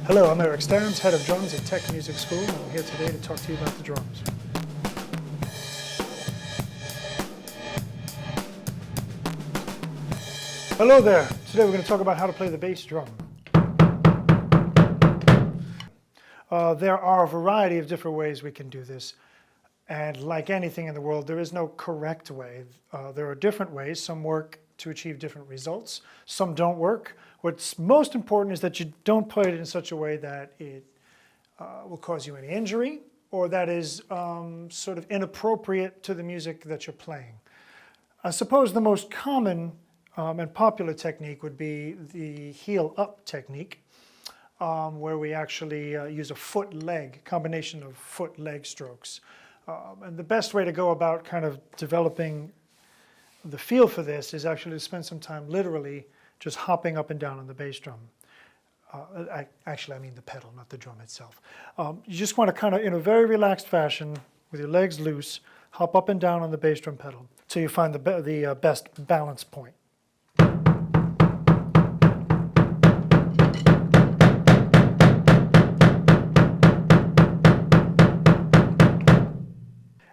Hello, I'm Eric Starnes, head of drums at Tech Music School, and I'm here today to talk to you about the drums. Hello there. Today we're going to talk about how to play the bass drum. There are a variety of different ways we can do this, and like anything in the world, there is no correct way. There are different ways. Some work to achieve different results. Some don't work. What's most important is that you don't play it in such a way that it will cause you any injury or that is sort of inappropriate to the music that you're playing. I suppose the most common and popular technique would be the heel-up technique, where we actually use a foot-leg, combination of foot-leg strokes. And the best way to go about kind of developing the feel for this is actually to spend some time literally just hopping up and down on the bass drum. Actually, I mean the pedal, not the drum itself. You just want to kind of, in a very relaxed fashion, with your legs loose, hop up and down on the bass drum pedal till you find the best balance point.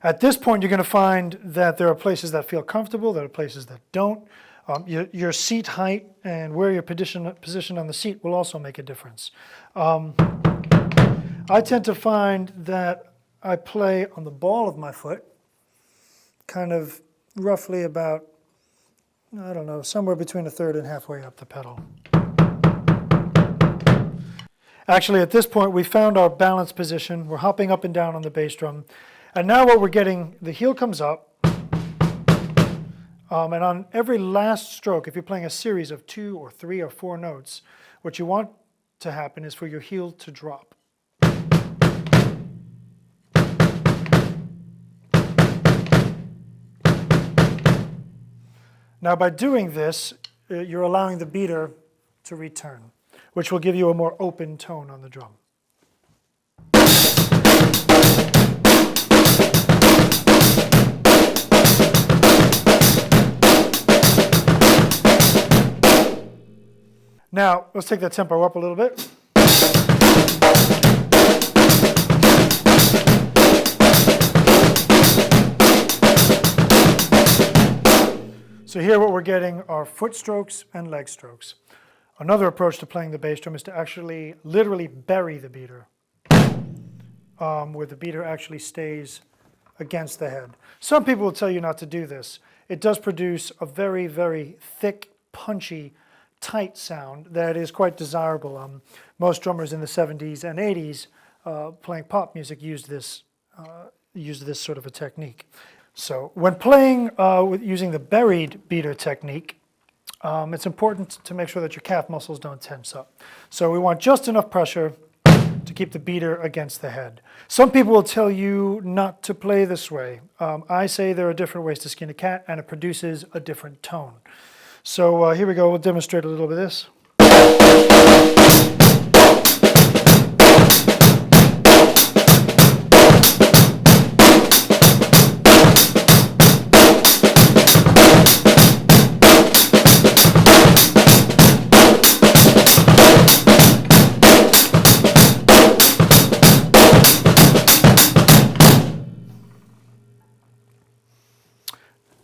At this point, you're going to find that there are places that feel comfortable, there are places that don't. Your seat height and where you're positioned on the seat will also make a difference. I tend to find that I play on the ball of my foot, kind of roughly about, I don't know, somewhere between a third and halfway up the pedal. Actually, at this point, we found our balance position. We're hopping up and down on the bass drum. And now what we're getting, the heel comes up, and on every last stroke, if you're playing a series of 2 or 3 or 4 notes, what you want to happen is for your heel to drop. Now by doing this, you're allowing the beater to return, which will give you a more open tone on the drum. Now, let's take that tempo up a little bit. So here what we're getting are foot strokes and leg strokes. Another approach to playing the bass drum is to actually literally bury the beater, where the beater actually stays against the head. Some people will tell you not to do this. It does produce a very, very thick, punchy, tight sound that is quite desirable. Most drummers in the 70s and 80s playing pop music used this sort of a technique. So when playing using the buried beater technique, it's important to make sure that your calf muscles don't tense up. So we want just enough pressure to keep the beater against the head. Some people will tell you not to play this way. I say there are different ways to skin a cat, and it produces a different tone. So here we go, we'll demonstrate a little bit of this.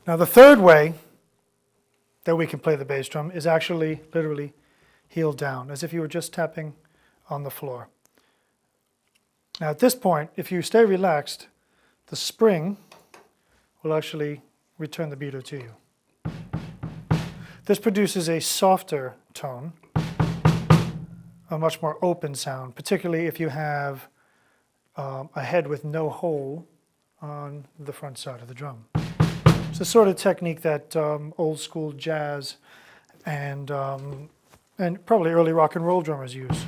Now the third way that we can play the bass drum is actually literally heel down, as if you were just tapping on the floor. Now at this point, if you stay relaxed, the spring will actually return the beater to you. This produces a softer tone, a much more open sound, particularly if you have a head with no hole on the front side of the drum. It's the sort of technique that old school jazz and probably early rock and roll drummers use.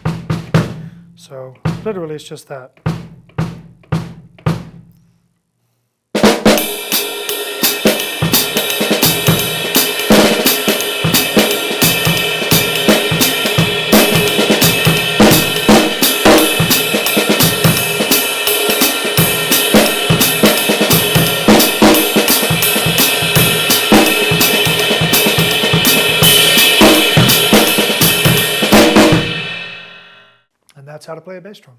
So literally it's just that. And that's how to play a bass drum.